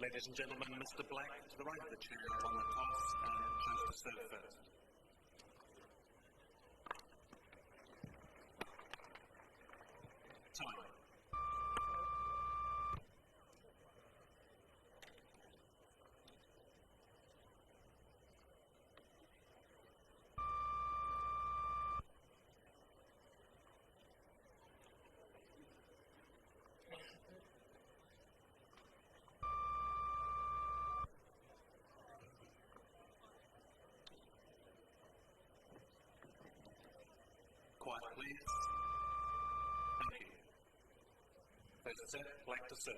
Ladies and gentlemen, Mr. Black to the right of the chair won the toss and chose to serve first. Time. Quiet, please. Thank you. First set, Black to serve.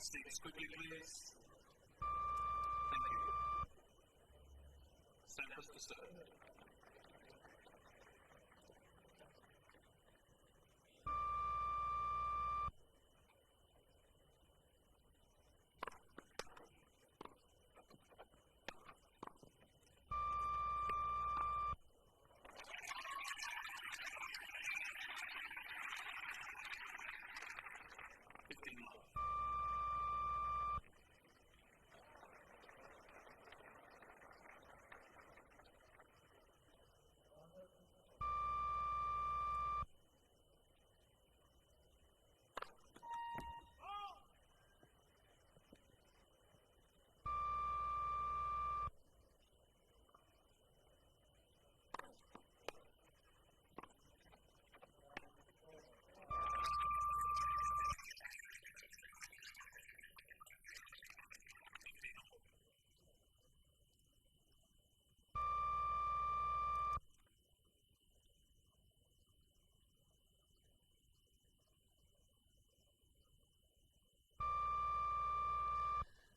Seats quickly, please. Thank you. Sampras to serve.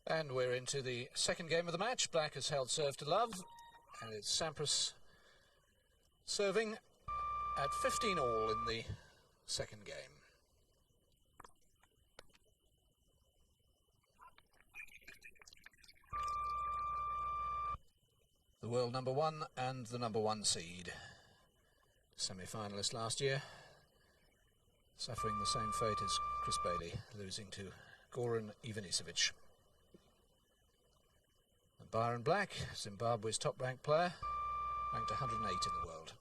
And we're into the second game of the match. Black has held serve to love, and it's Sampras serving at 15 all in the second game. The world number one and the number one seed. Semi-finalist last year. suffering the same fate as Chris Bailey, losing to Goran Ivanisevic. And Byron Black, Zimbabwe's top-ranked player, ranked 108 in the world.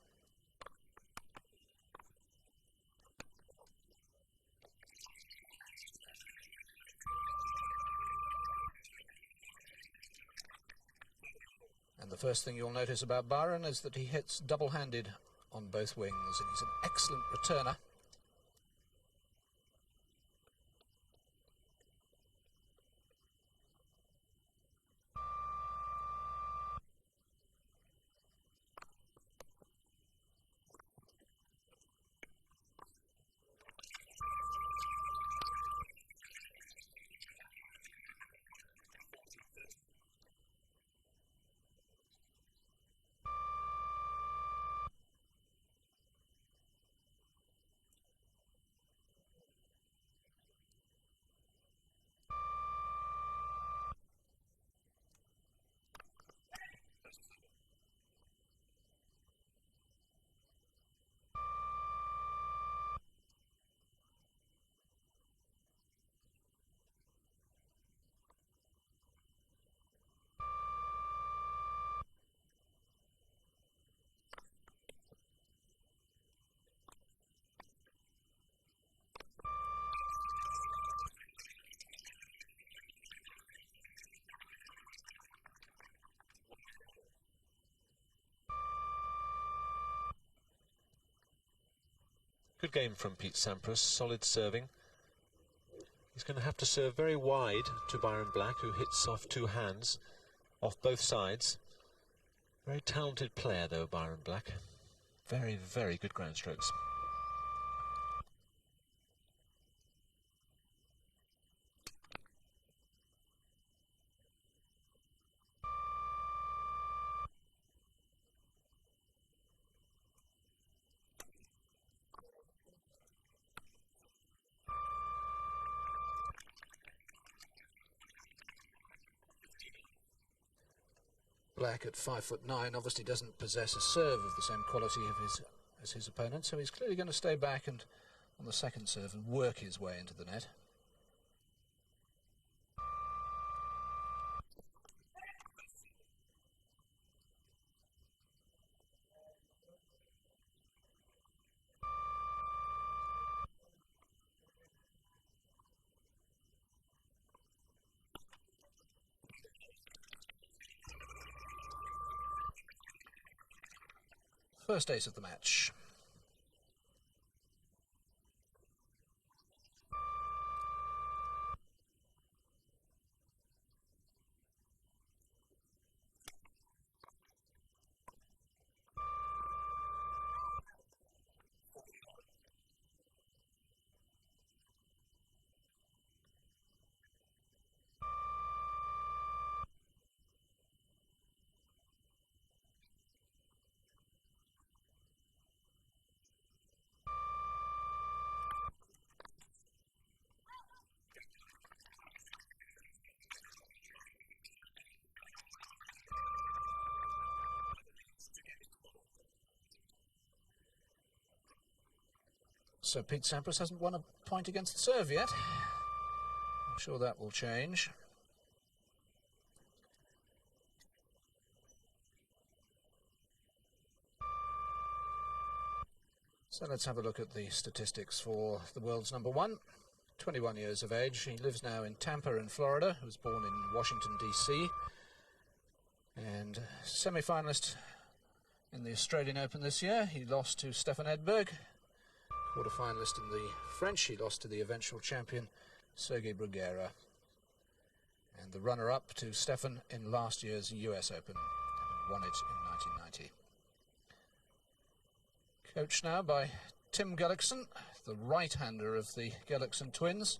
And the first thing you'll notice about Byron is that he hits double-handed on both wings, and he's an excellent returner. Good game from Pete Sampras, solid serving. He's going to have to serve very wide to Byron Black, who hits off two hands, off both sides. Very talented player though, Byron Black. Very, very good ground strokes. Black at 5'9" obviously doesn't possess a serve of the same quality as his opponent, so he's clearly going to stay back and on the second serve and work his way into the net. First ace of the match. So Pete Sampras hasn't won a point against the serve yet. I'm sure that will change. So let's have a look at the statistics for the world's number one. 21 years of age. He lives now in Tampa in Florida. He was born in Washington, D.C. And semi-finalist in the Australian Open this year. He lost to Stefan Edberg. Quarter-finalist in the French. He lost to the eventual champion, Sergei Bruguera. And the runner-up to Stefan in last year's US Open, having won it in 1990. Coached now by Tim Gullickson, the right-hander of the Gullickson twins.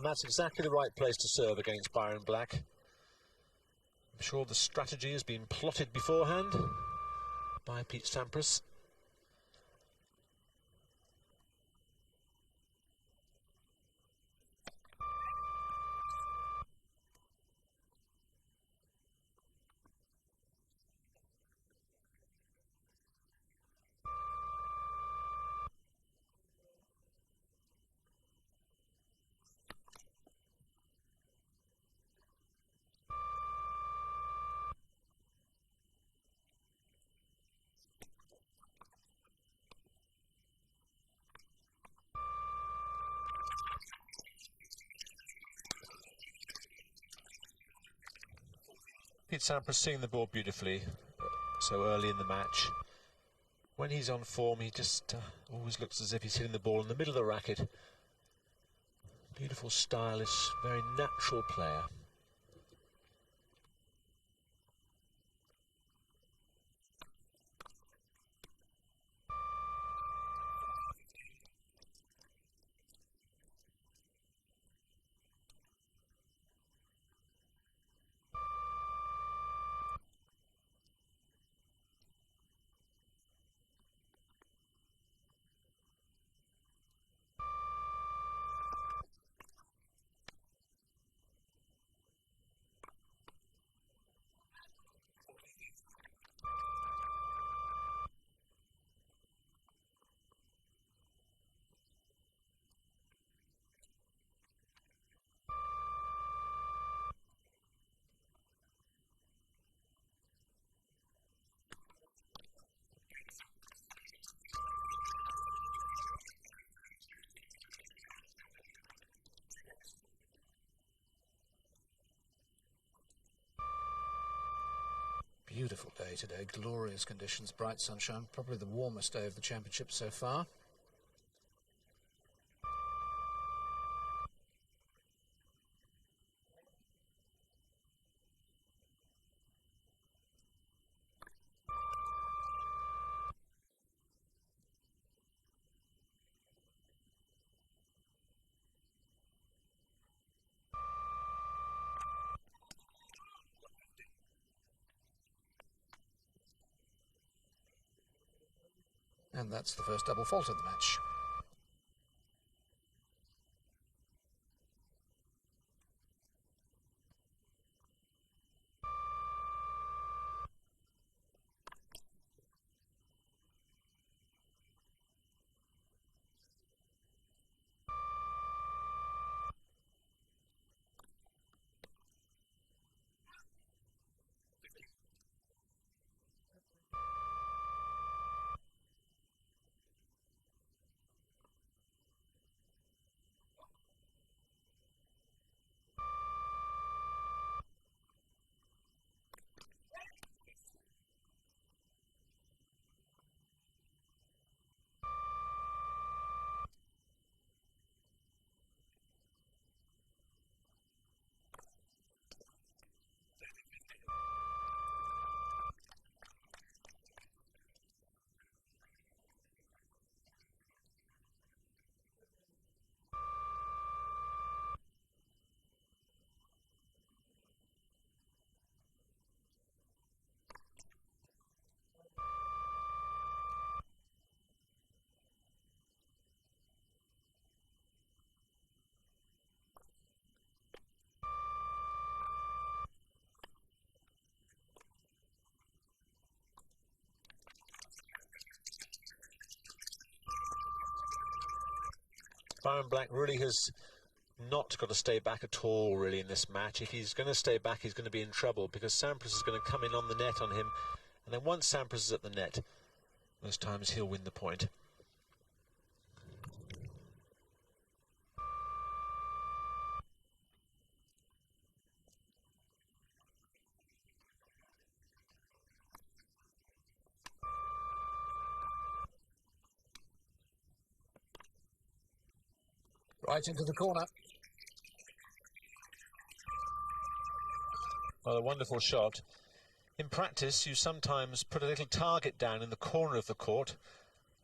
And that's exactly the right place to serve against Byron Black. I'm sure the strategy has been plotted beforehand by Pete Sampras. Pete Sampras seeing the ball beautifully so early in the match. When he's on form, he just always looks as if he's hitting the ball in the middle of the racket. Beautiful, stylish, very natural player. Beautiful day today, glorious conditions, bright sunshine, probably the warmest day of the championship so far. And that's the first double fault of the match. Byron Black really has not got to stay back at all, really, in this match. If he's going to stay back, he's going to be in trouble, because Sampras is going to come in on the net on him, and then once Sampras is at the net, most times he'll win the point. Right into the corner. Well, a wonderful shot. In practice, you sometimes put a little target down in the corner of the court.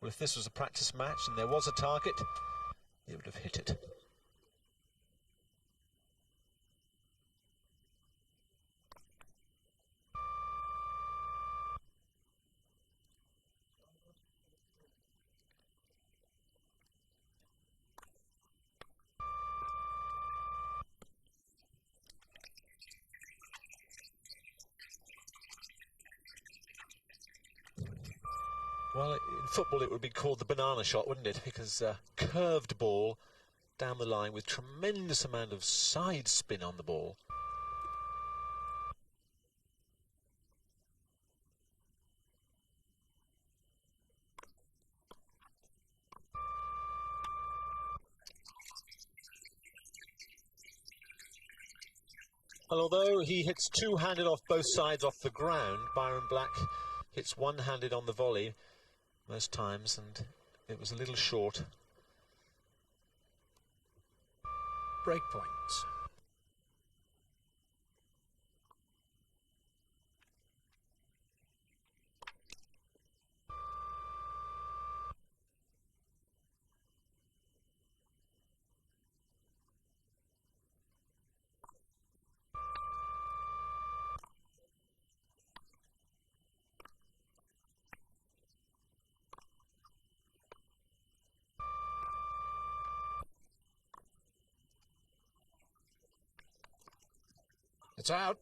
Well, if this was a practice match and there was a target, he would have hit it. Well, in football it would be called the banana shot, wouldn't it? Because curved ball down the line with tremendous amount of side spin on the ball. Well, although he hits two-handed off both sides off the ground, Byron Black hits one-handed on the volley most times, and it was a little short. Break points. It's out.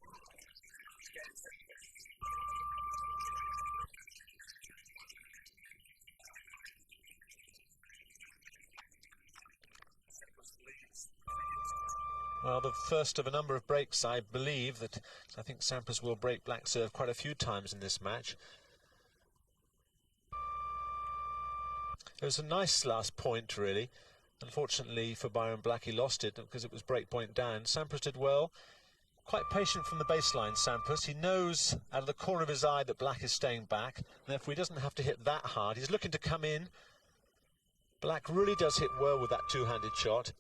Well, the first of a number of breaks, I believe. I think Sampras will break Black serve quite a few times in this match. It was a nice last point, really. Unfortunately for Byron Black, he lost it because it was break point down. Sampras did well. Quite patient from the baseline, Sampras. He knows out of the corner of his eye that Black is staying back, and therefore he doesn't have to hit that hard. He's looking to come in. Black really does hit well with that two-handed shot.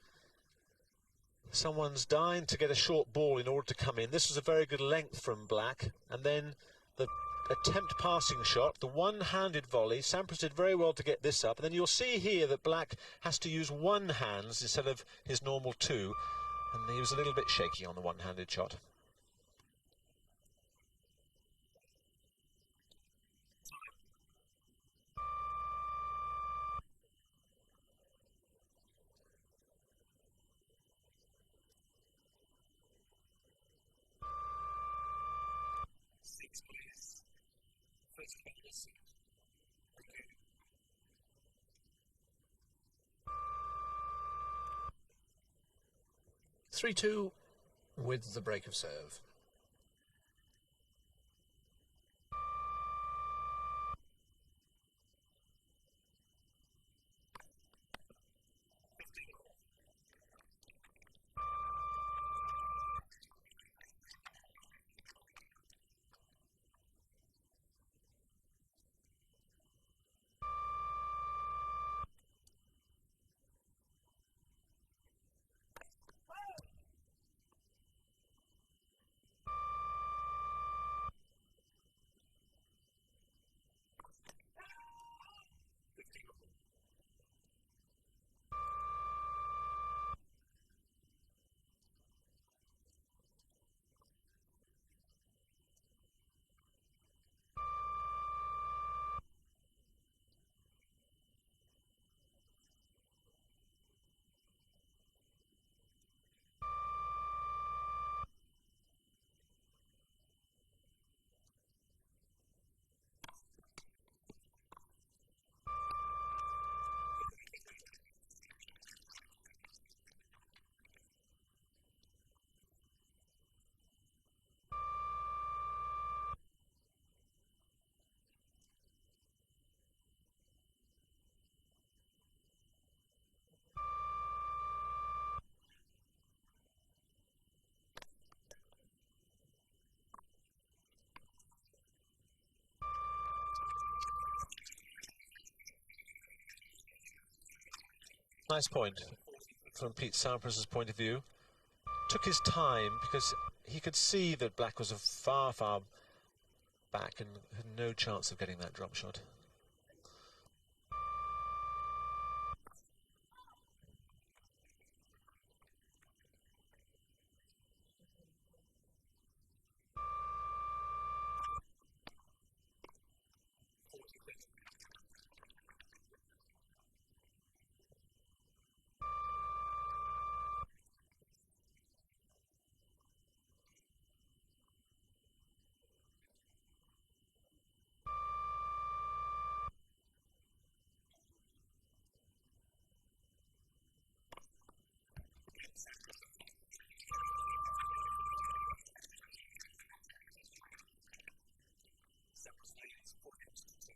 Someone's dying to get a short ball in order to come in. This was a very good length from Black, and then the attempt passing shot, the one-handed volley. Sampras did very well to get this up, and then you'll see here that Black has to use one hand instead of his normal two, and he was a little bit shaky on the one-handed shot. Six, please. First ball, 3-2 with the break of serve. Nice point from Pete Sampras' point of view. Took his time because he could see that Black was a far, far back and had no chance of getting that drop shot. Sampras leads 4 games to 2.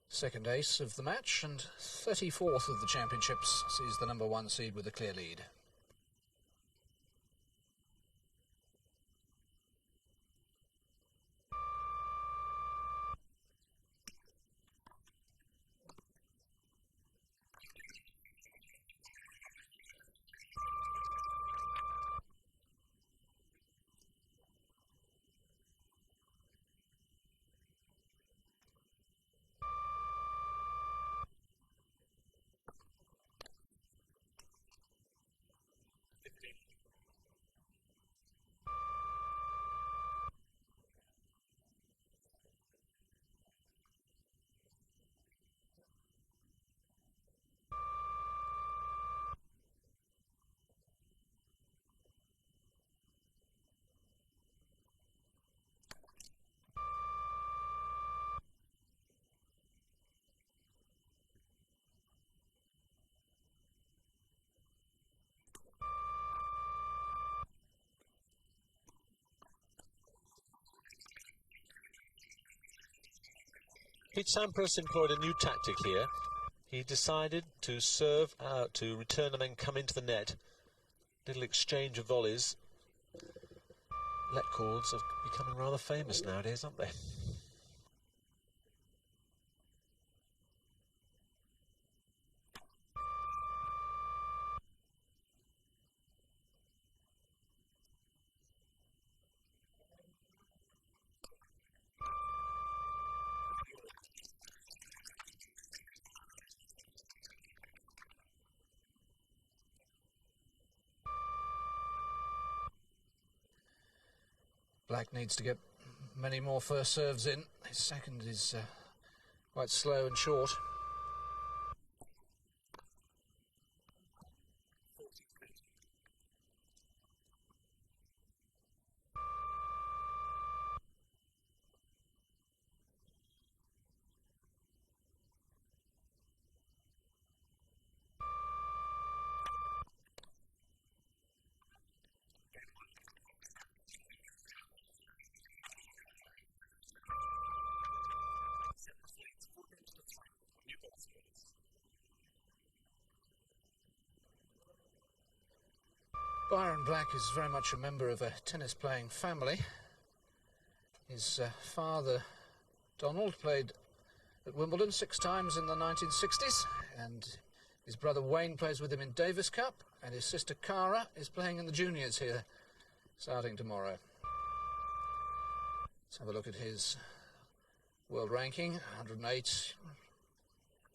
Second ace of the match and 34th of the championships sees the number 1 seed with a clear lead. Pete Sampras employed a new tactic here. He decided to serve out, to return and then come into the net. Little exchange of volleys. Let calls are becoming rather famous nowadays, aren't they? Black needs to get many more first serves in. His second is quite slow and short. Byron Black is very much a member of a tennis-playing family. His father, Donald, played at Wimbledon 6 times in the 1960s, and his brother Wayne plays with him in Davis Cup, and his sister Cara is playing in the juniors here, starting tomorrow. Let's have a look at his world ranking. 108,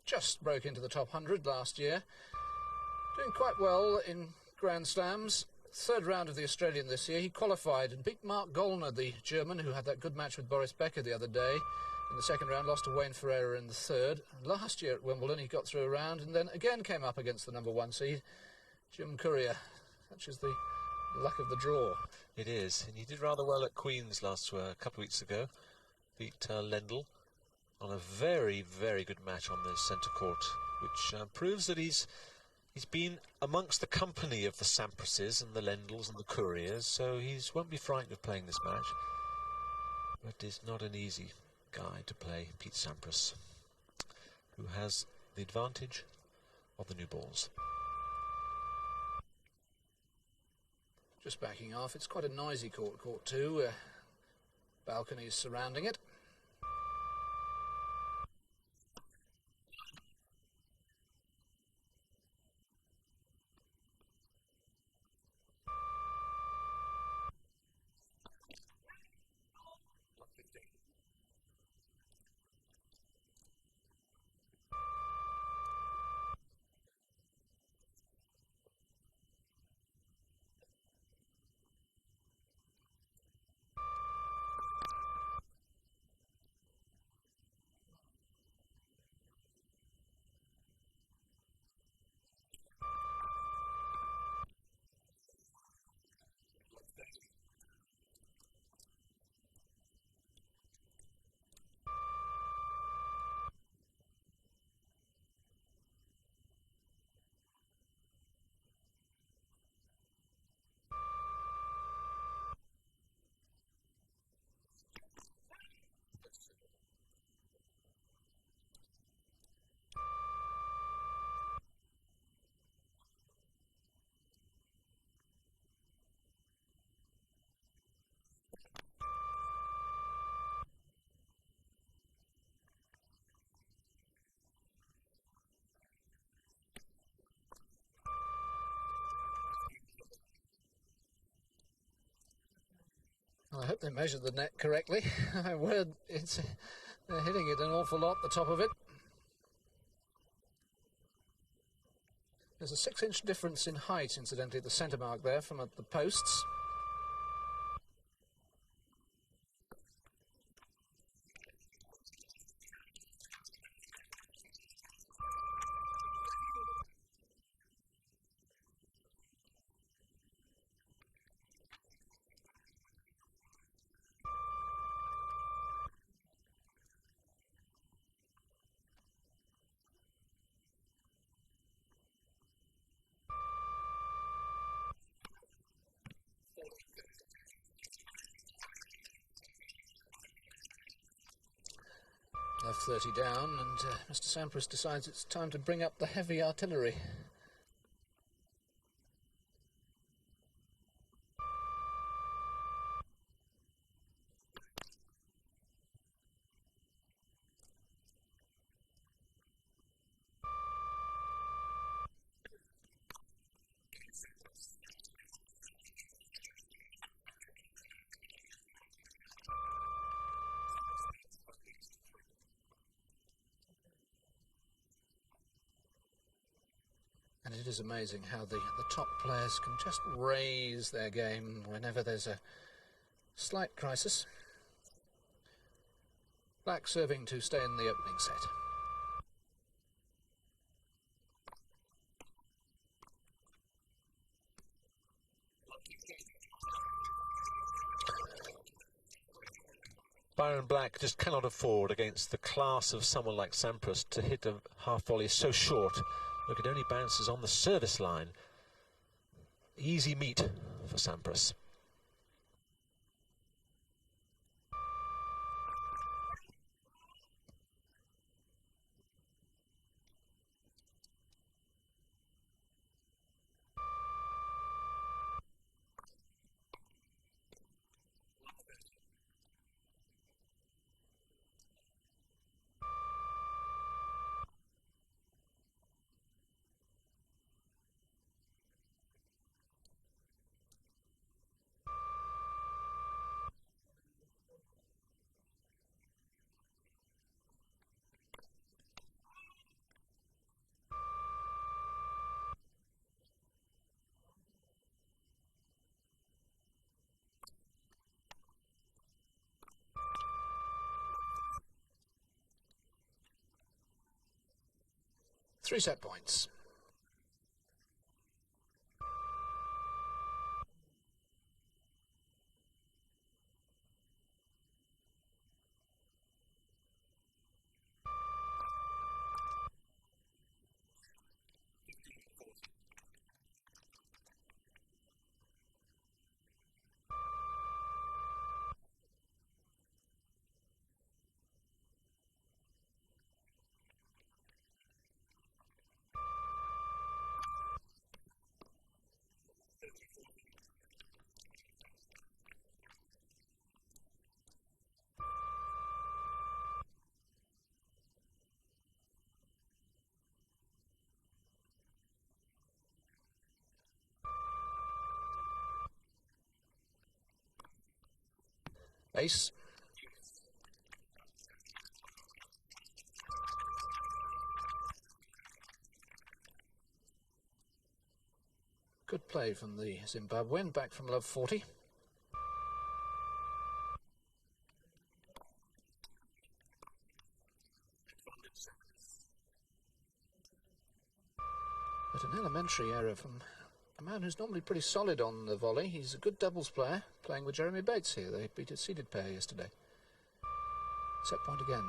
just broke into the top 100 last year. Doing quite well in Grand Slams. Third round of the Australian this year. He qualified and beat Mark Gollner, the German, who had that good match with Boris Becker the other day. In the second round, lost to Wayne Ferreira in the third. Last year at Wimbledon, he got through a round and then again came up against the number 1 seed, Jim Courier. Such is the luck of the draw. It is, and he did rather well at Queen's a couple of weeks ago. Beat Lendl on a very, very good match on the centre court, which proves that he's been amongst the company of the Samprases and the Lendls and the Couriers, so he won't be frightened of playing this match. But it's not an easy guy to play, Pete Sampras, who has the advantage of the new balls. Just backing off. It's quite a noisy court, court 2. Balconies surrounding it. I hope they measured the net correctly. My word, they're hitting it an awful lot, the top of it. There's a 6-inch difference in height, incidentally, at the centre mark there from the posts. Left 30 down, and Mr. Sampras decides it's time to bring up the heavy artillery. And it is amazing how the top players can just raise their game whenever there's a slight crisis. Black serving to stay in the opening set. Byron Black just cannot afford, against the class of someone like Sampras, to hit a half volley so short. Look, it only bounces on the service line. Easy meat for Sampras. Three set points. Ace. Good play from the Zimbabwean, back from love 40. But an elementary error from a man who's normally pretty solid on the volley. He's a good doubles player, playing with Jeremy Bates here. They beat a seeded pair yesterday. Set point again.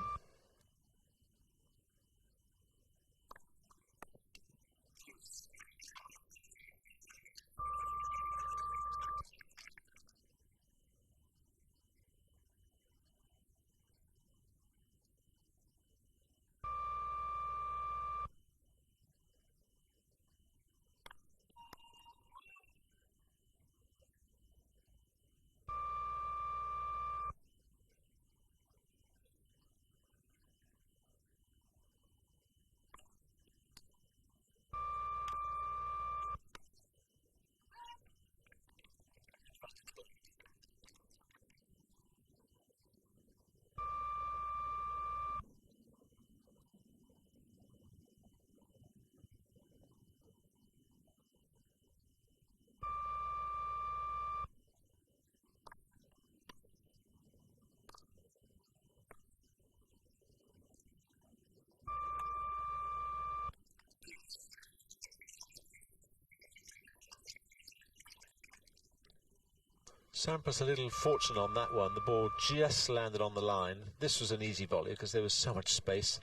Sampras a little fortunate on that one. The ball just landed on the line. This was an easy volley because there was so much space.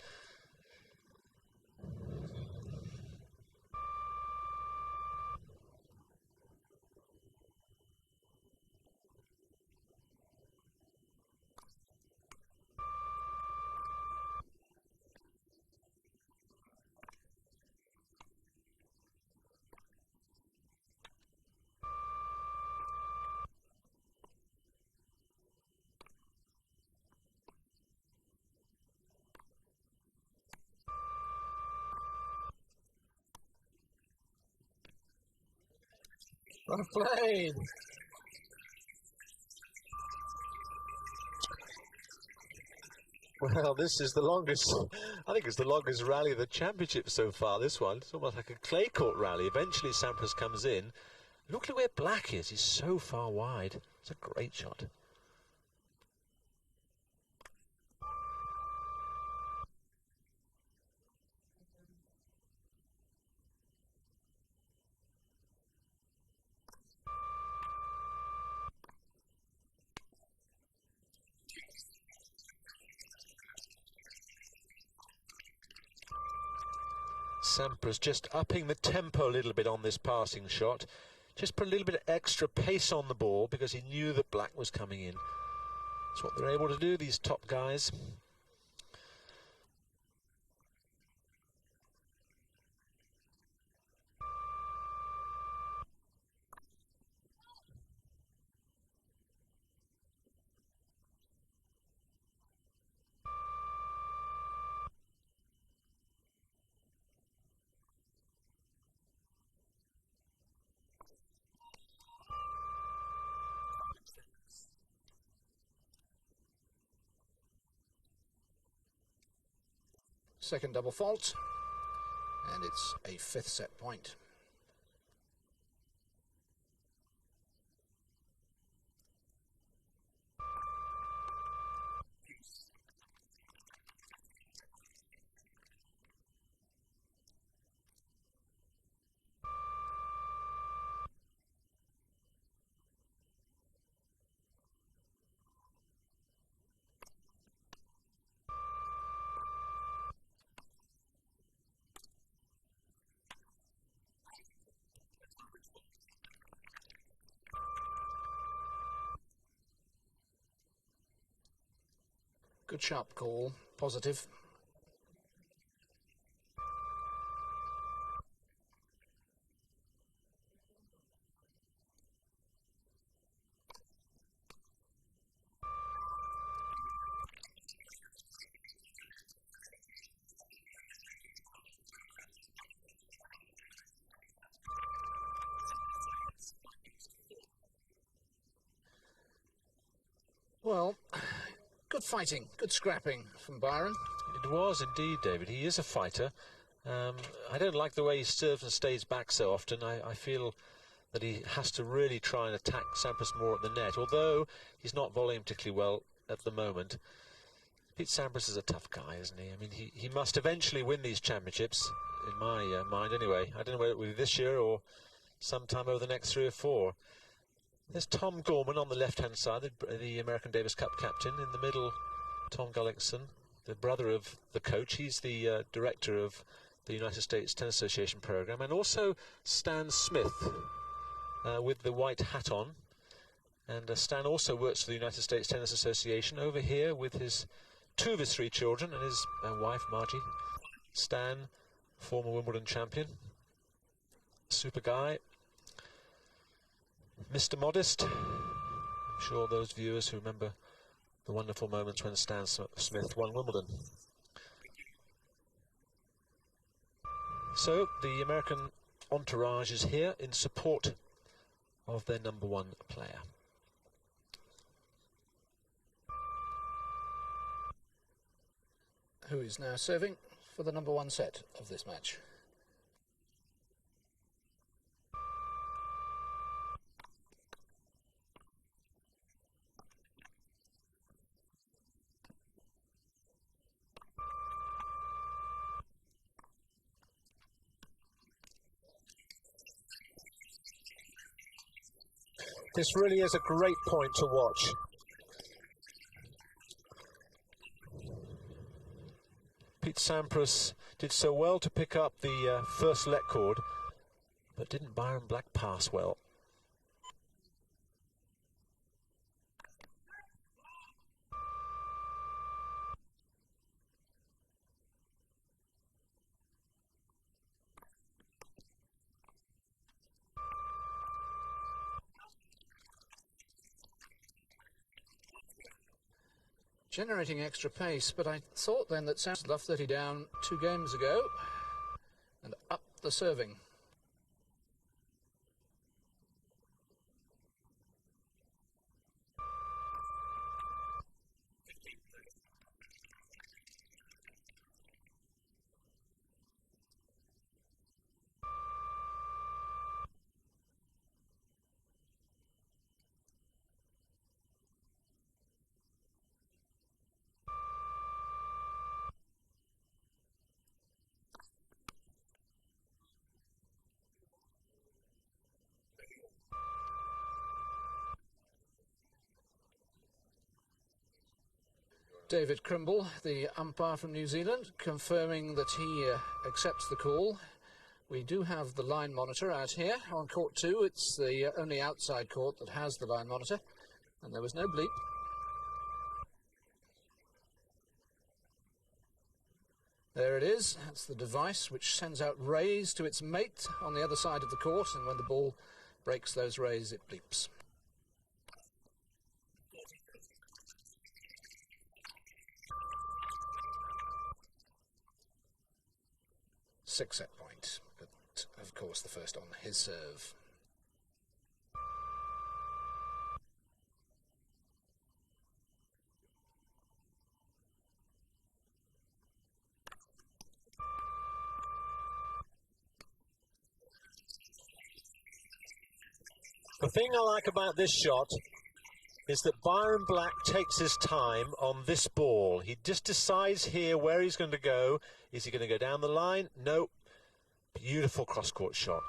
Well played. Well, this is the longest, I think it's the longest rally of the championship so far, this one. It's almost like a clay court rally. Eventually Sampras comes in. Look at where Black is. He's so far wide. It's a great shot. Sampras just upping the tempo a little bit on this passing shot. Just put a little bit of extra pace on the ball because he knew that Black was coming in. That's what they're able to do, these top guys. Second double fault, and it's a fifth set point. Good sharp call, positive. Well, good fighting, good scrapping from Byron. It was indeed, David. He is a fighter. I don't like the way he serves and stays back so often. I feel that he has to really try and attack Sampras more at the net, although he's not volleying particularly well at the moment. Pete Sampras is a tough guy, isn't he? I mean, he must eventually win these championships, in my mind anyway. I don't know whether it will be this year or sometime over the next 3 or 4. There's Tom Gorman on the left-hand side, the American Davis Cup captain. In the middle, Tom Gullickson, the brother of the coach. He's the director of the United States Tennis Association program. And also Stan Smith with the white hat on. And Stan also works for the United States Tennis Association over here with two of his 3 children and his wife, Margie. Stan, former Wimbledon champion. Super guy. Mr. Modest. I'm sure those viewers who remember the wonderful moments when Stan Smith won Wimbledon. So the American entourage is here in support of their #1 player. Who is now serving for the #1 set of this match. This really is a great point to watch. Pete Sampras did so well to pick up the first let cord, but didn't Byron Black pass well? Generating extra pace, but I thought then that Sampras left 30 down 2 games ago, and up the serving. David Crimble, the umpire from New Zealand, confirming that he accepts the call. We do have the line monitor out here on court 2. It's the only outside court that has the line monitor, and there was no bleep. There it is. That's the device which sends out rays to its mate on the other side of the court, and when the ball breaks those rays, it bleeps. Six set point, but of course the first on his serve. The thing I like about this shot is that Byron Black takes his time on this ball. He just decides here where he's going to go. Is he going to go down the line? No. Beautiful cross-court shot.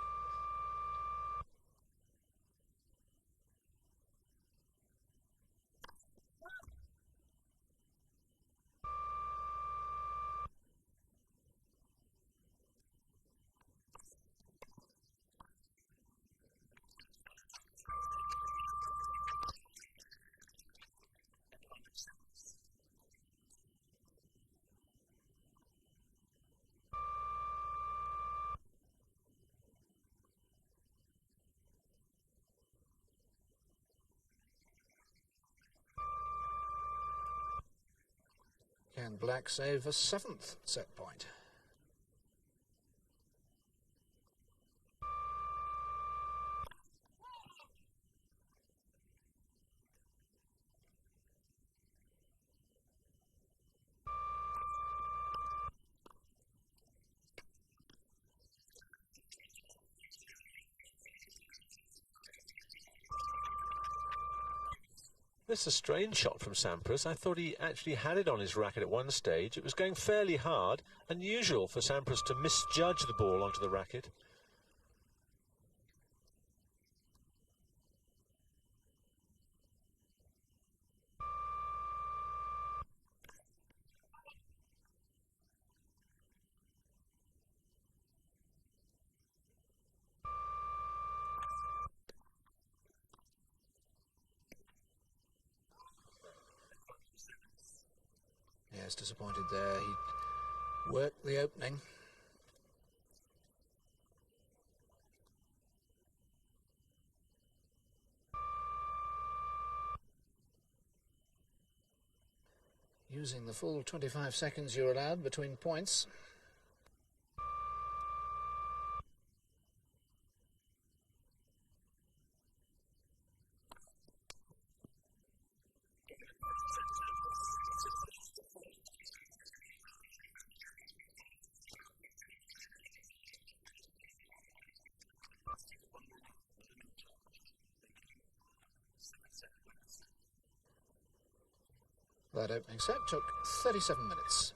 Can Black save a 7th set point? This is a strange shot from Sampras. I thought he actually had it on his racket at one stage. It was going fairly hard. Unusual for Sampras to misjudge the ball onto the racket. Yes, disappointed there. He worked the opening. Using the full 25 seconds you're allowed between points. That opening set took 37 minutes.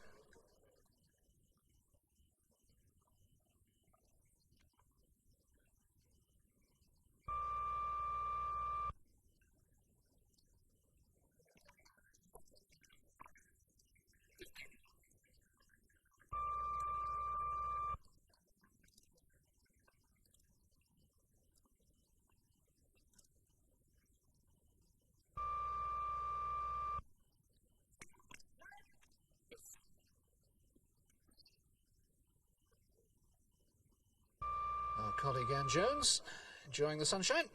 colleague Ann Jones, enjoying the sunshine.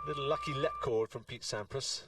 Little lucky let chord from Pete Sampras.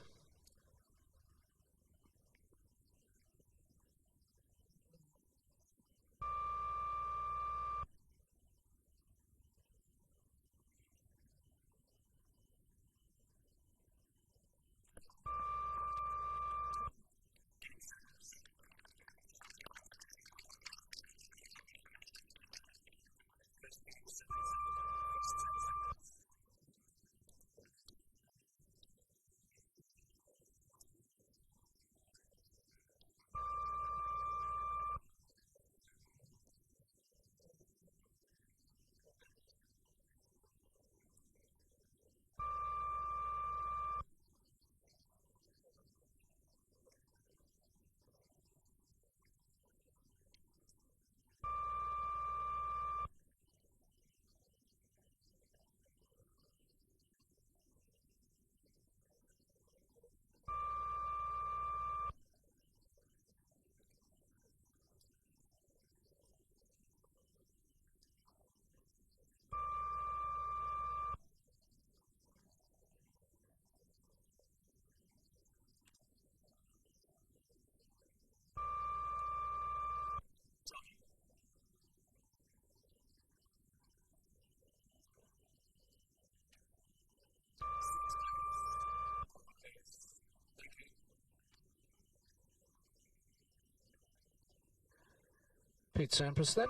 Pete Sampras then,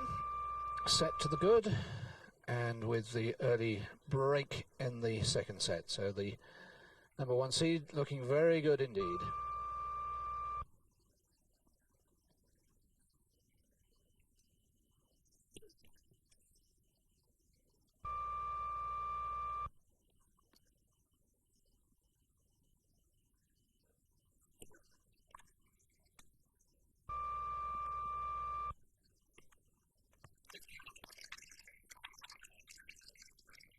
set to the good, and with the early break in the second set. So the number one seed looking very good indeed.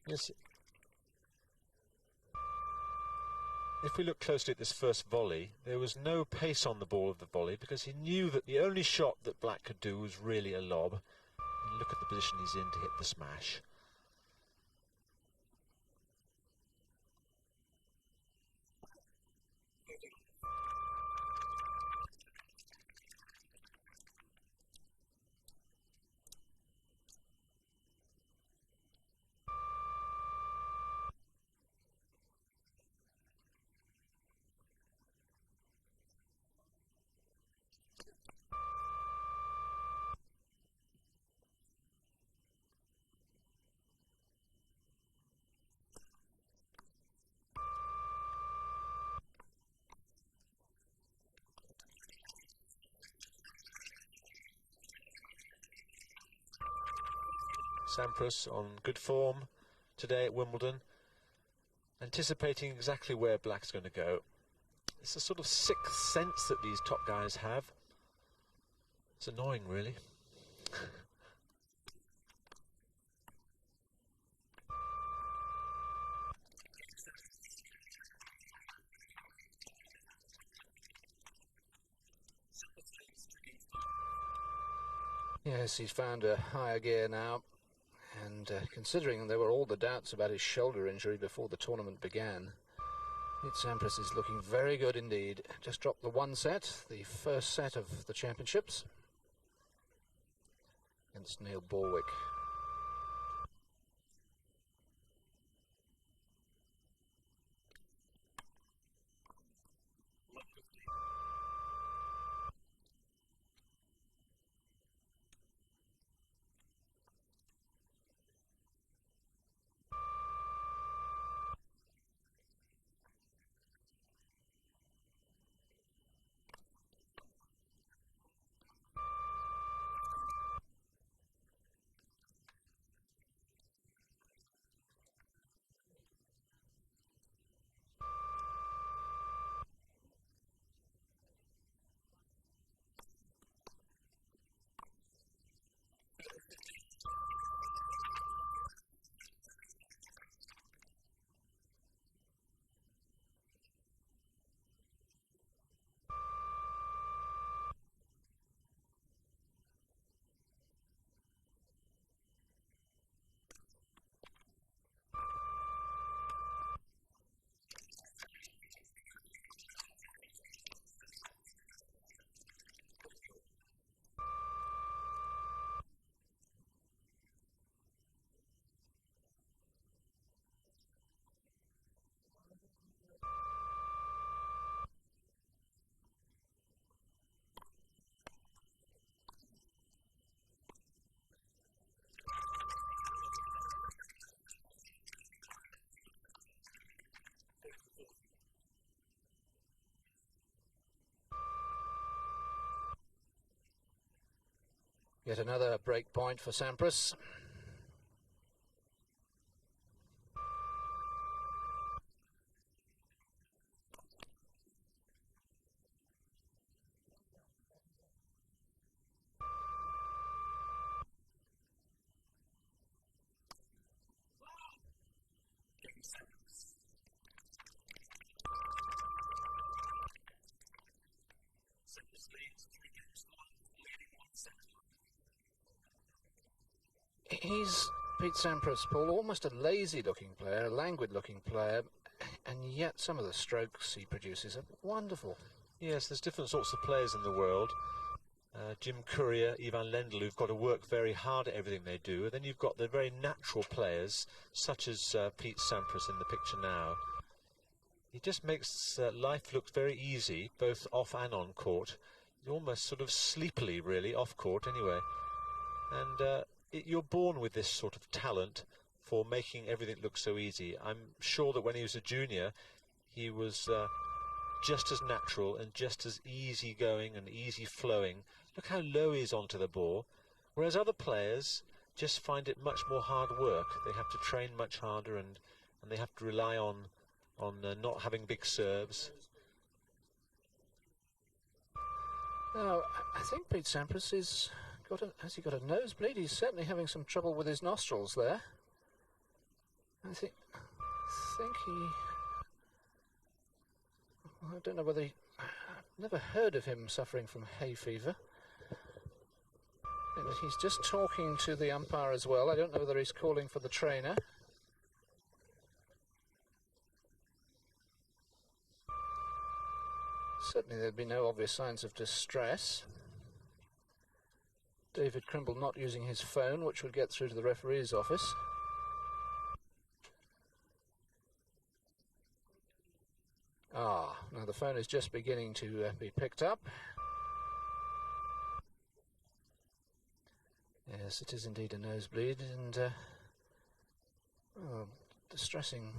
Yes. If we look closely at this first volley, there was no pace on the ball of the volley because he knew that the only shot that Black could do was really a lob. And look at the position he's in to hit the smash. Sampras on good form today at Wimbledon, anticipating exactly where Black's going to go. It's a sort of sixth sense that these top guys have. It's annoying, really. Yes, he's found a higher gear now, and considering there were all the doubts about his shoulder injury before the tournament began, Pete Sampras is looking very good indeed. Just dropped the one set, the first set of the championships, against Neil Borwick. Yet another break point for Sampras. He's, Pete Sampras, Paul, almost a lazy-looking player, a languid-looking player, and yet some of the strokes he produces are wonderful. Yes, there's different sorts of players in the world. Jim Courier, Ivan Lendl, who've got to work very hard at everything they do. And then you've got the very natural players, such as Pete Sampras in the picture now. He just makes life look very easy, both off and on court. Almost sort of sleepily, really, off court anyway. And you're born with this sort of talent for making everything look so easy. I'm sure that when he was a junior, he was just as natural and just as easy-going and easy-flowing. Look how low he is onto the ball. Whereas other players just find it much more hard work. They have to train much harder, and they have to rely on not having big serves. Now, I think Pete Sampras has he got a nosebleed? He's certainly having some trouble with his nostrils there. I think I don't know whether I've never heard of him suffering from hay fever. And he's just talking to the umpire as well. I don't know whether he's calling for the trainer. Certainly there'd be no obvious signs of distress. David Crimble not using his phone, which would get through to the referee's office. Now the phone is just beginning to be picked up. Yes, it is indeed a nosebleed, and distressing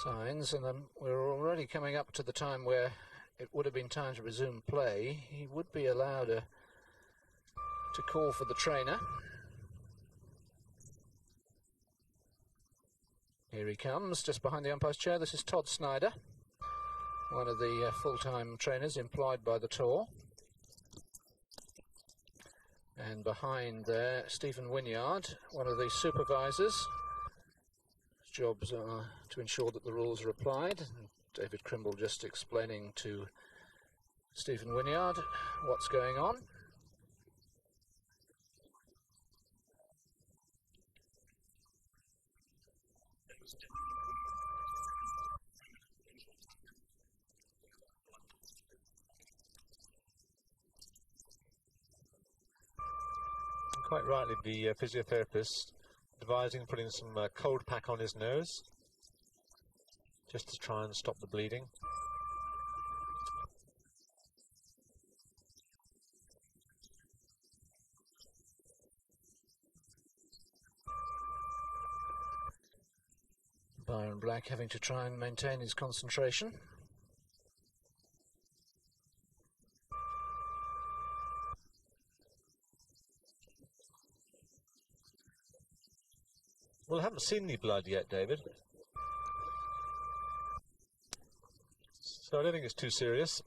signs, and we're already coming up to the time where it would have been time to resume play. He would be allowed to call for the trainer. Here he comes, just behind the umpire's chair. This is Todd Snyder, one of the full-time trainers employed by the tour. And behind there, Stephen Wynyard, one of the supervisors. His jobs are to ensure that the rules are applied. And David Crimble just explaining to Stephen Wynyard what's going on. Quite rightly, the physiotherapist advising putting some cold pack on his nose, just to try and stop the bleeding. Byron Black having to try and maintain his concentration. Well, I haven't seen any blood yet, David, so I don't think it's too serious.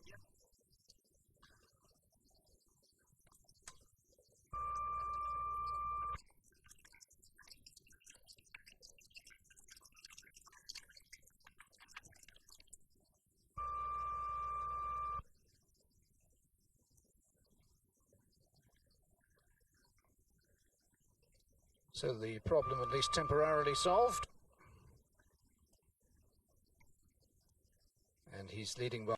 So the problem at least temporarily solved. And he's leading by...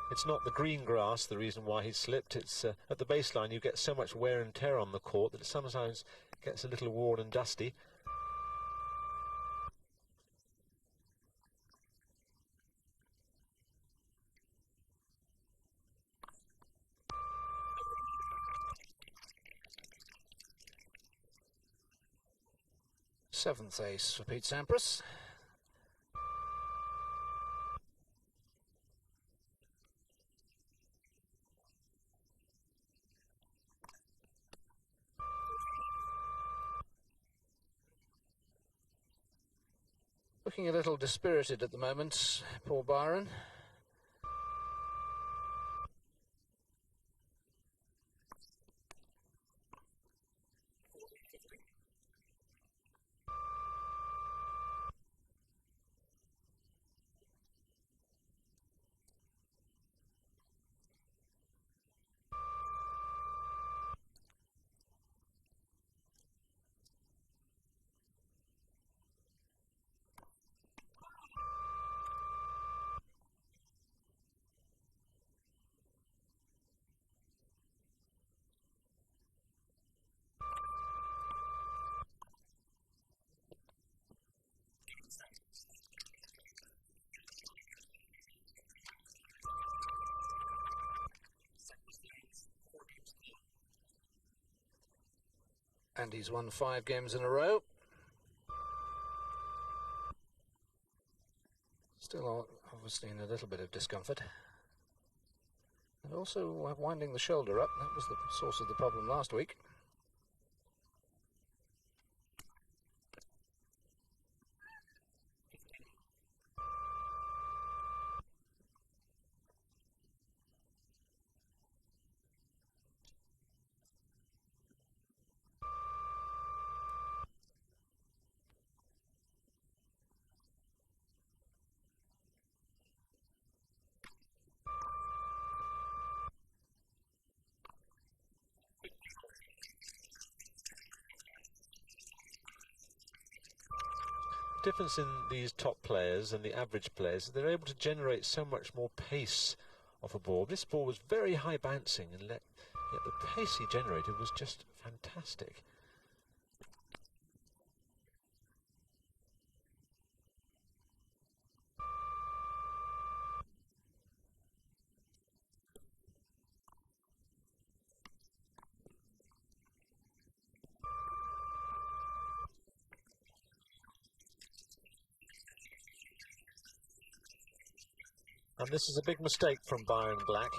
It's not the green grass the reason why he slipped. It's at the baseline you get so much wear and tear on the court that it sometimes gets a little worn and dusty. Seventh ace for Pete Sampras. Looking a little dispirited at the moment, poor Byron. And he's won 5 games in a row. Still obviously in a little bit of discomfort. And also winding the shoulder up. That was the source of the problem last week. The difference in these top players and the average players is they're able to generate so much more pace off a ball. This ball was very high bouncing, and yet the pace he generated was just fantastic. And this is a big mistake from Byron Black.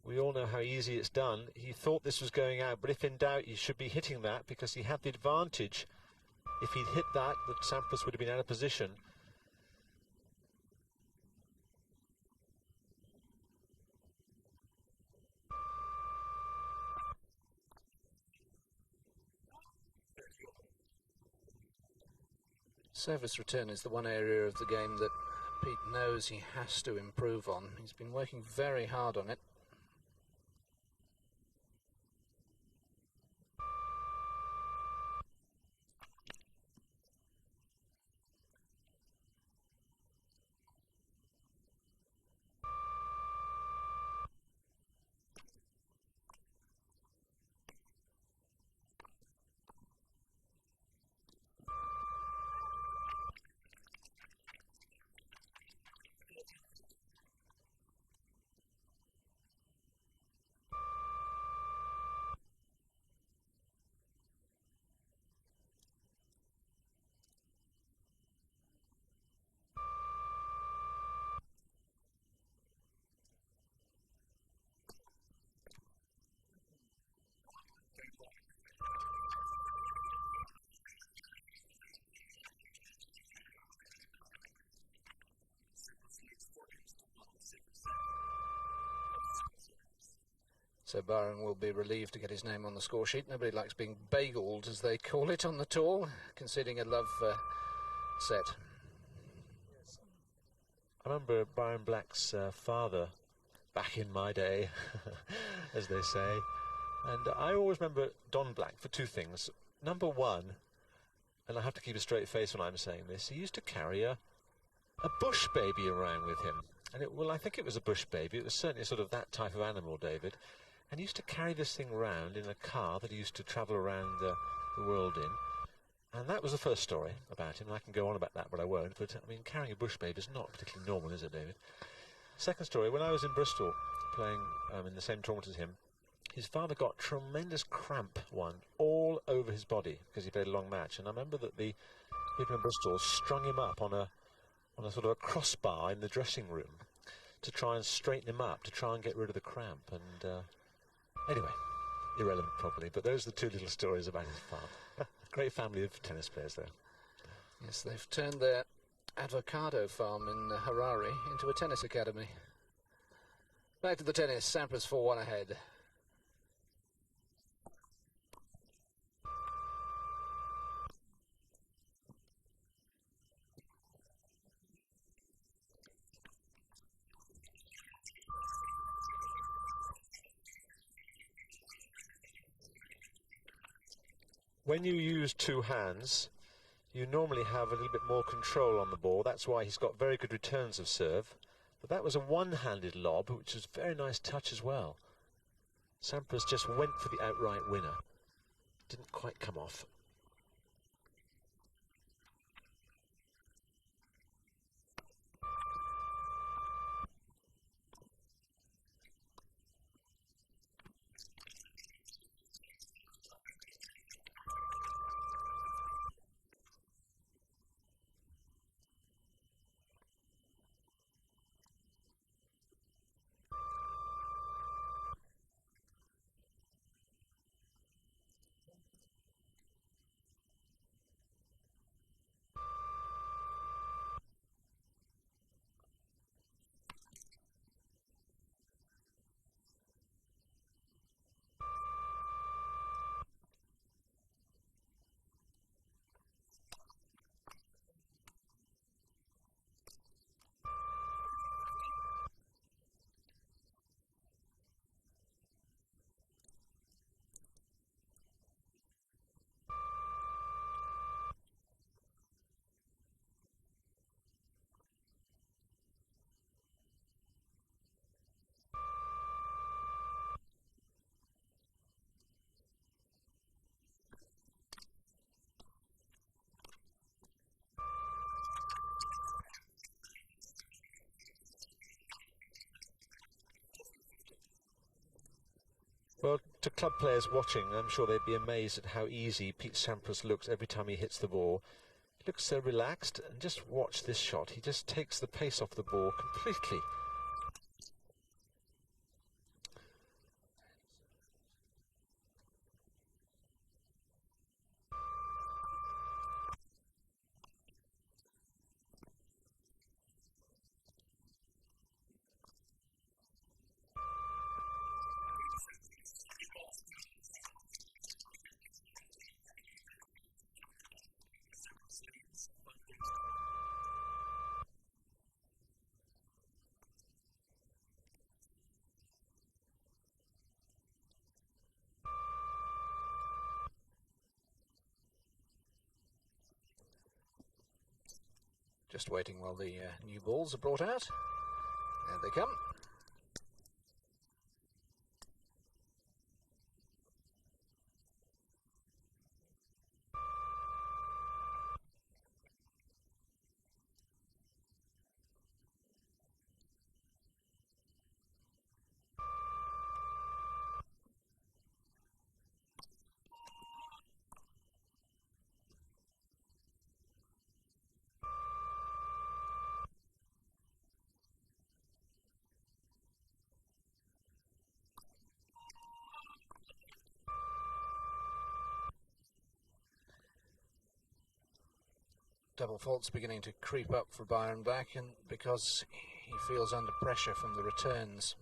We all know how easy it's done. He thought this was going out, but if in doubt, he should be hitting that because he had the advantage. If he'd hit that, Sampras would have been out of position. Service return is the one area of the game that Pete knows he has to improve on. He's been working very hard on it. So Byron will be relieved to get his name on the score sheet. Nobody likes being bageled, as they call it on the tour, conceding a love set. I remember Byron Black's father, back in my day, as they say. And I always remember Don Black for two things. Number one, and I have to keep a straight face when I'm saying this, he used to carry a bush baby around with him. And well, I think it was a bush baby. It was certainly sort of that type of animal, David. And he used to carry this thing around in a car that he used to travel around the world in. And that was the first story about him. I can go on about that, but I won't. But, I mean, carrying a bush baby is not particularly normal, is it, David? Second story, when I was in Bristol playing in the same tournament as him, his father got tremendous cramp all over his body because he played a long match. And I remember that the people in Bristol strung him up on a sort of a crossbar in the dressing room to try and straighten him up, to try and get rid of the cramp. And anyway, irrelevant probably, but those are the two little stories about his father. Great family of tennis players there. Yes, they've turned their avocado farm in Harare into a tennis academy. Back to the tennis, Sampras 4-1 ahead. When you use two hands, you normally have a little bit more control on the ball. That's why he's got very good returns of serve. But that was a one-handed lob, which was a very nice touch as well. Sampras just went for the outright winner. Didn't quite come off. Well, to club players watching, I'm sure they'd be amazed at how easy Pete Sampras looks every time he hits the ball. He looks so relaxed, and just watch this shot. He just takes the pace off the ball completely. Just waiting while the new balls are brought out. There they come. Double fault's beginning to creep up for Byron Black, and because he feels under pressure from the returns.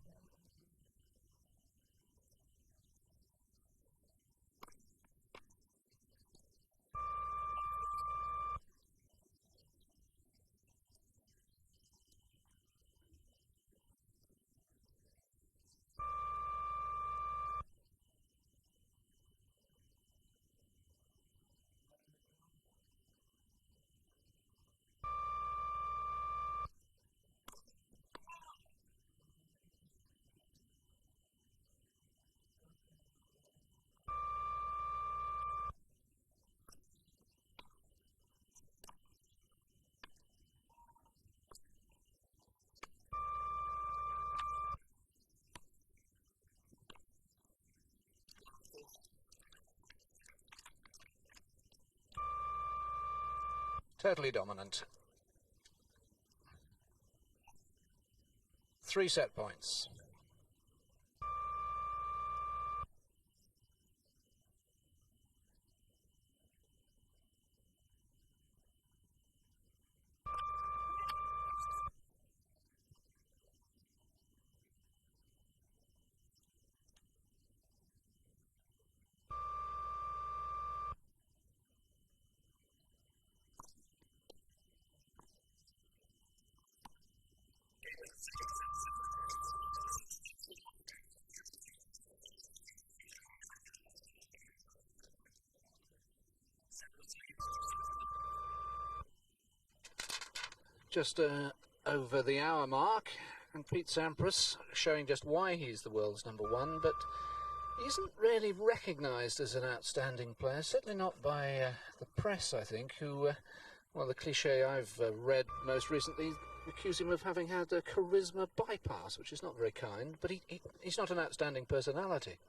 Totally dominant. 3 set points. Just over the hour mark, and Pete Sampras showing just why he's the world's #1, but he isn't really recognised as an outstanding player, certainly not by the press, I think, who, well, the cliché I've read most recently accuse him of having had a charisma bypass, which is not very kind, but he's not an outstanding personality.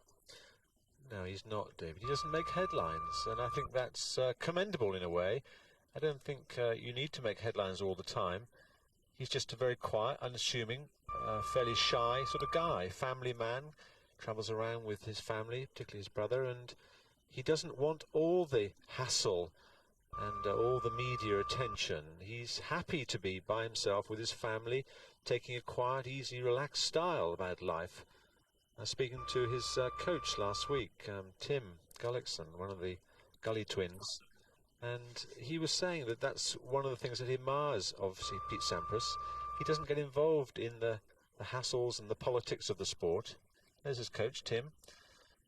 No, he's not, David. He doesn't make headlines, and I think that's commendable in a way. I don't think you need to make headlines all the time. He's just a very quiet, unassuming, fairly shy sort of guy, family man, travels around with his family, particularly his brother, and he doesn't want all the hassle and all the media attention. He's happy to be by himself with his family, taking a quiet, easy, relaxed style about life. Speaking to his coach last week, Tim Gullickson, one of the Gully twins, and he was saying that that's one of the things that he admires, obviously, Pete Sampras. He doesn't get involved in the hassles and the politics of the sport. There's his coach, Tim,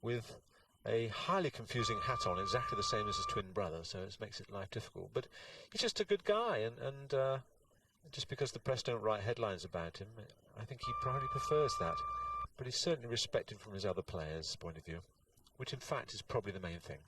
with a highly confusing hat on, exactly the same as his twin brother, so it makes it life difficult. But he's just a good guy, and just because the press don't write headlines about him, I think he probably prefers that. But he's certainly respected from his other players' point of view, which in fact is probably the main thing.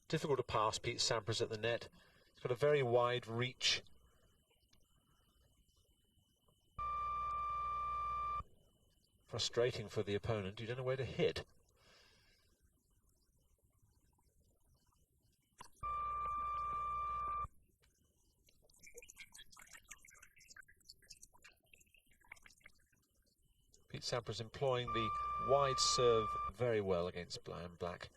Difficult to pass Pete Sampras at the net. He's got a very wide reach. Frustrating for the opponent. You don't know where to hit. Pete Sampras employing the wide serve very well against B.Black.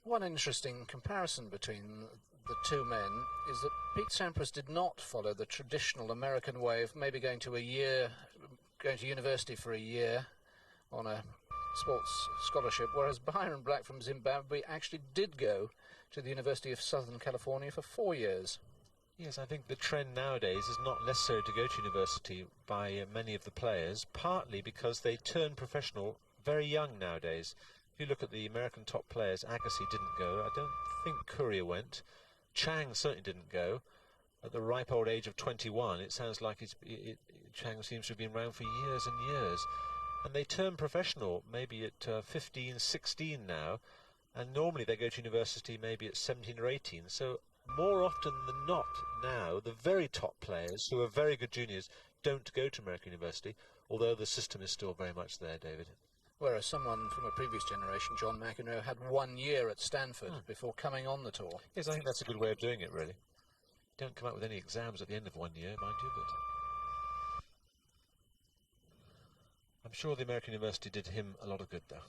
One interesting comparison between the two men is that Pete Sampras did not follow the traditional American way of maybe going to university for a year on a sports scholarship, whereas Byron Black from Zimbabwe actually did go to the University of Southern California for 4 years. Yes, I think the trend nowadays is not necessary to go to university by many of the players, partly because they turn professional very young nowadays. If you look at the American top players, Agassi didn't go. I don't think Courier went. Chang certainly didn't go. At the ripe old age of 21, it sounds like Chang seems to have been around for years and years. And they turn professional maybe at 15, 16 now, and normally they go to university maybe at 17 or 18. So more often than not now, the very top players who are very good juniors don't go to American university, although the system is still very much there, David. Whereas someone from a previous generation, John McEnroe, had 1 year at Stanford before coming on the tour. Yes, I think that's a good way of doing it, really. Don't come out with any exams at the end of 1 year, mind you, but I'm sure the American university did him a lot of good, though.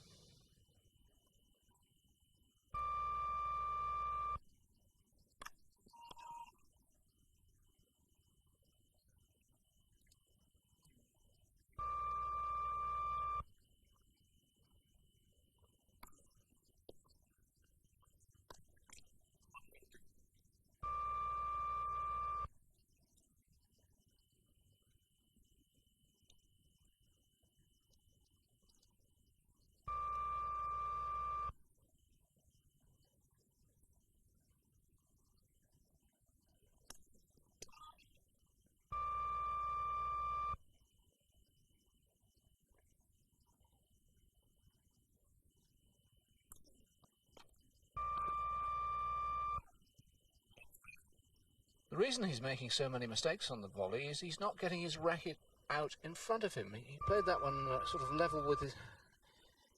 The reason he's making so many mistakes on the volley is he's not getting his racket out in front of him. He played that one sort of level with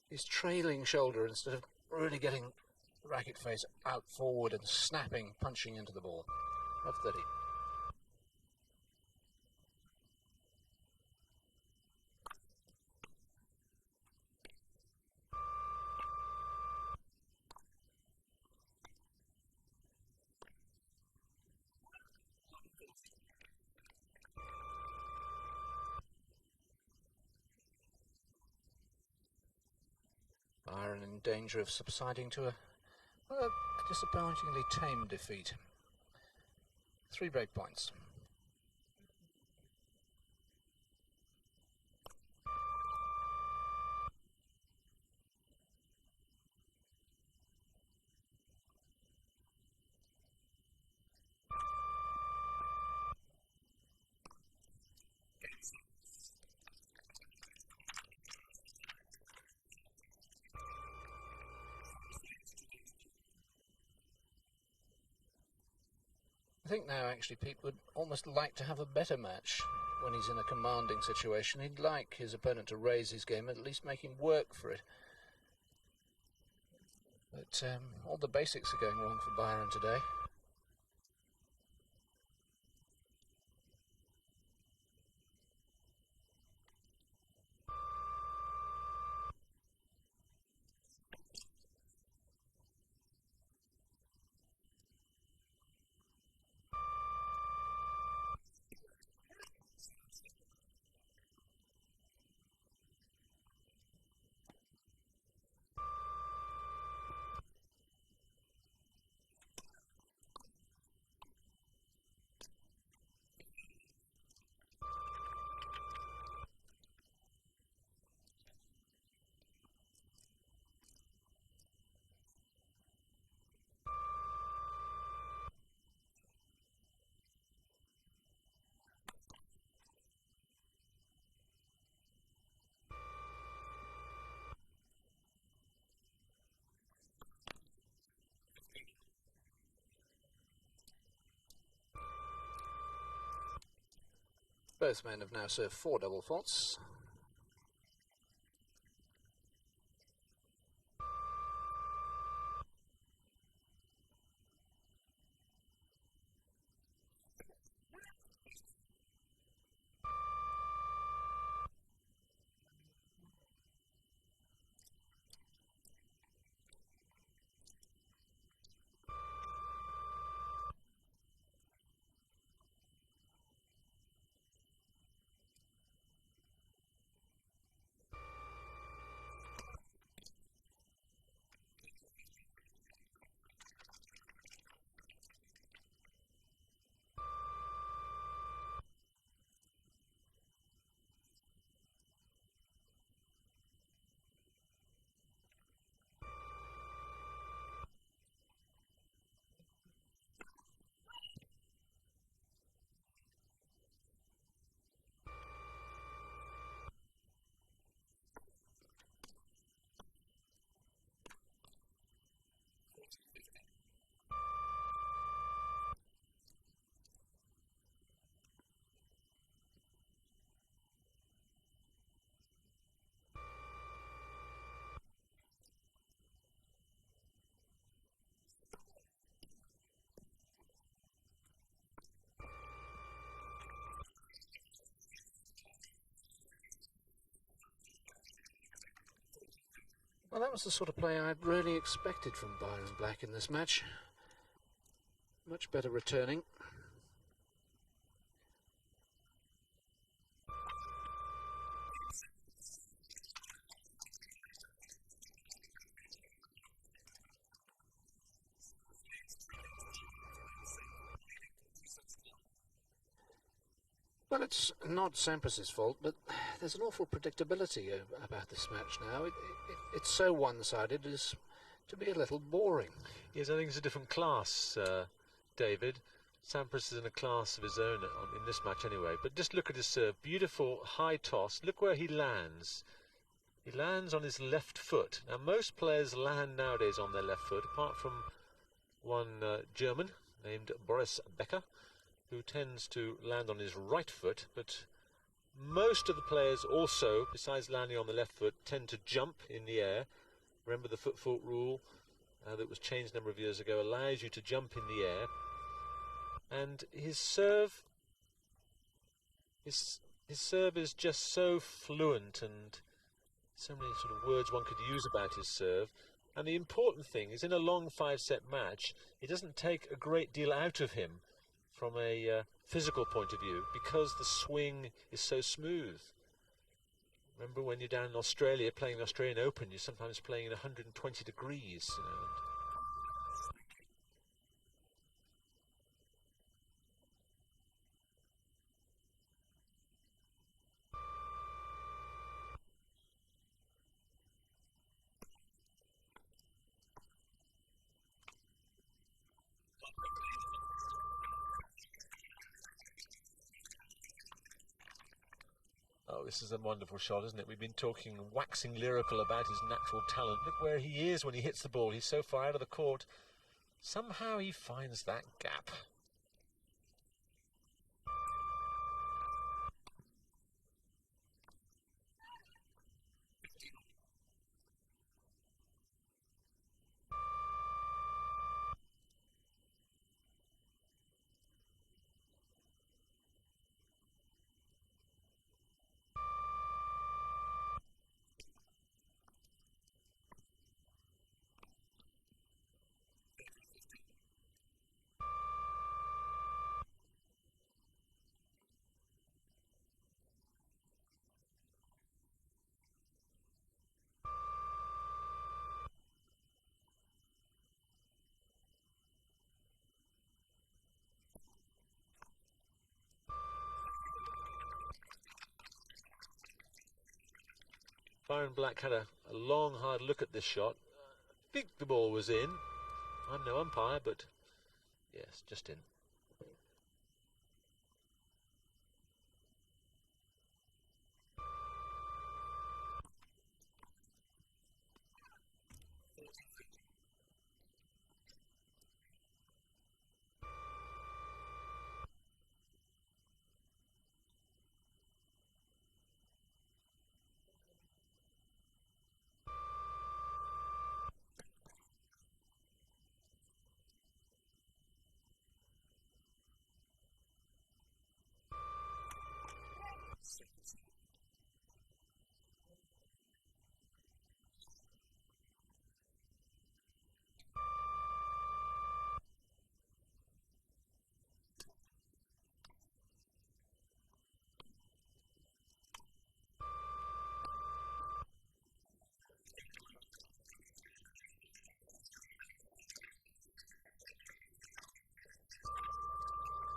his trailing shoulder instead of really getting the racket face out forward and snapping, punching into the ball. Love 30. Byron in danger of subsiding to a disappointingly tame defeat. 3 break points. I think now actually Pete would almost like to have a better match when he's in a commanding situation. He'd like his opponent to raise his game, at least make him work for it. But all the basics are going wrong for Byron today. Both men have now served 4 double faults. Well, that was the sort of play I'd really expected from Byron Black in this match. Much better returning. Well, it's not Sampras's fault, but there's an awful predictability about this match now. It's so one-sided as to be a little boring. Yes, I think it's a different class, David. Sampras is in a class of his own in this match anyway. But just look at his serve. Beautiful high toss. Look where he lands. He lands on his left foot. Now, most players land nowadays on their left foot, apart from one German named Boris Becker, who tends to land on his right foot, but most of the players also, besides landing on the left foot, tend to jump in the air. Remember the foot fault rule that was changed a number of years ago allows you to jump in the air. And his serve is just so fluent, and so many sort of words one could use about his serve. And the important thing is, in a long 5-set match, it doesn't take a great deal out of him from a physical point of view, because the swing is so smooth. Remember when you're down in Australia playing the Australian Open, you're sometimes playing in 120 degrees, you know. Oh, this is a wonderful shot, isn't it? We've been talking, waxing lyrical about his natural talent. Look where he is when he hits the ball. He's so far out of the court. Somehow he finds that gap. Byron Black had a long, hard look at this shot. I think the ball was in. I'm no umpire, but yes, just in.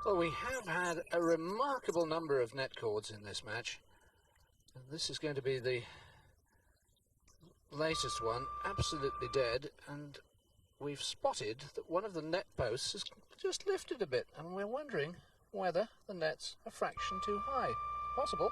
Well, we have had a remarkable number of net cords in this match. And this is going to be the latest one, absolutely dead, and we've spotted that one of the net posts has just lifted a bit, and we're wondering whether the net's a fraction too high. Possible.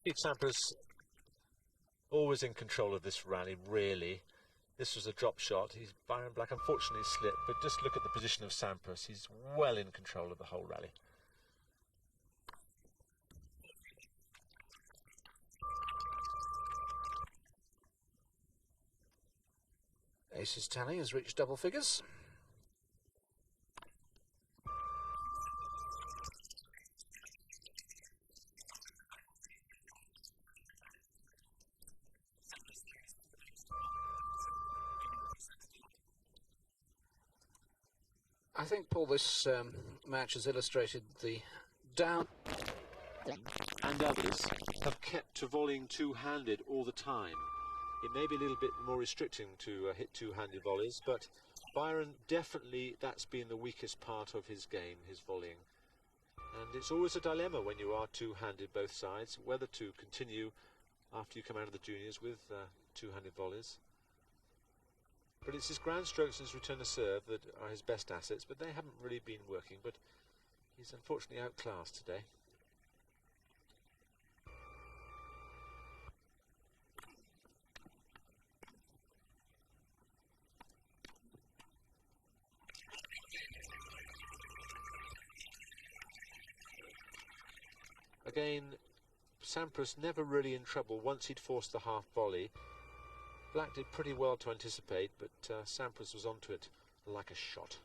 Pete Sampras always in control of this rally, really. This was a drop shot. Byron Black unfortunately slipped, but just look at the position of Sampras. He's well in control of the whole rally. Ace's tally has reached double figures. I think, Paul, this match has illustrated the down... And others have kept to volleying two-handed all the time. It may be a little bit more restricting to hit two-handed volleys, but Byron, definitely that's been the weakest part of his game, his volleying. And it's always a dilemma when you are two-handed both sides, whether to continue after you come out of the juniors with two-handed volleys. But it's his ground strokes and his return to serve that are his best assets, but they haven't really been working, but he's unfortunately outclassed today. Again, Sampras never really in trouble once he'd forced the half volley. Black did pretty well to anticipate, but Sampras was onto it like a shot.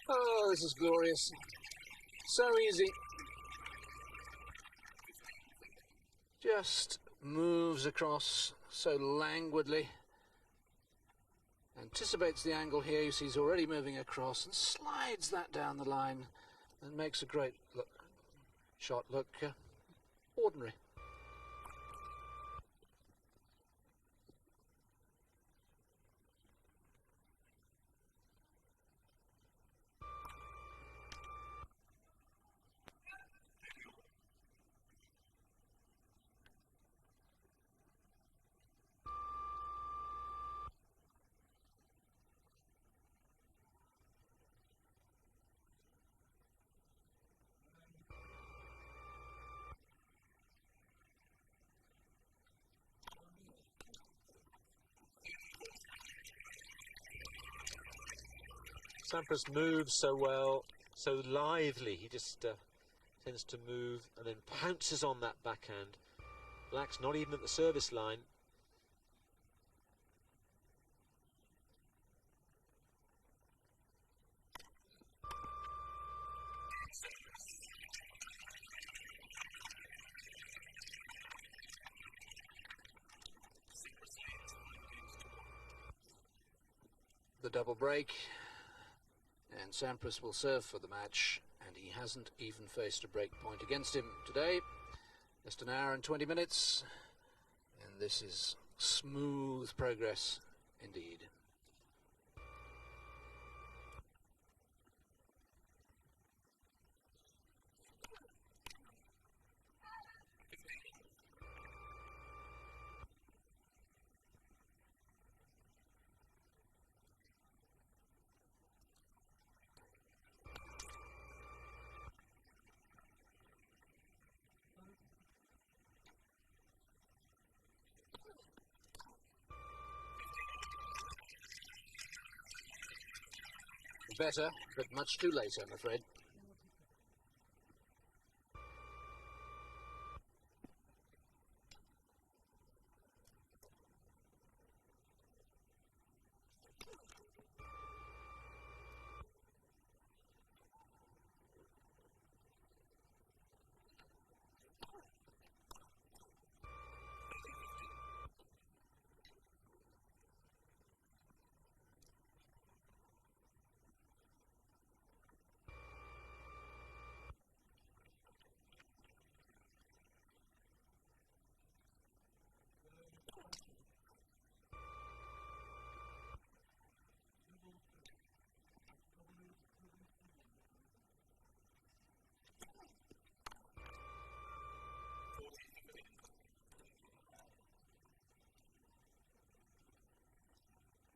Oh, this is glorious. So easy. Just moves across so languidly. Anticipates the angle here. You see he's already moving across and slides that down the line and makes a great shot look ordinary. Sampras moves so well, so lively. He just tends to move and then pounces on that backhand. Black's not even at the service line. The double break, and Sampras will serve for the match, and he hasn't even faced a break point against him today. Just an hour and 20 minutes, and this is smooth progress indeed. better, but much too late, I'm afraid.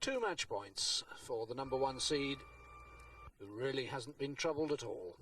Two match points for the number one seed, who really hasn't been troubled at all.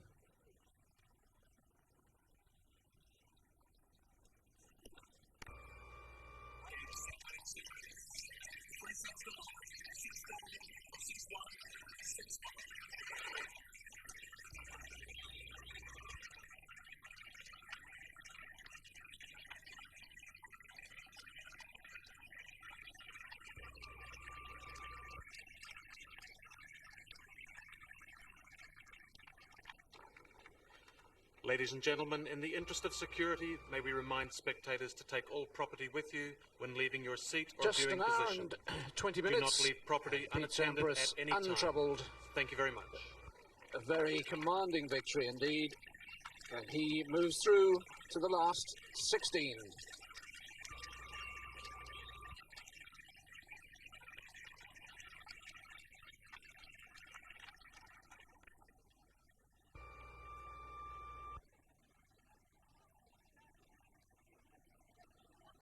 Ladies and gentlemen, in the interest of security, may we remind spectators to take all property with you when leaving your seat or Just viewing an hour position. and 20 minutes. Do not leave property Pete unattended Sampras, at any time. untroubled. Thank you very much. A very commanding victory indeed. And he moves through to the last 16.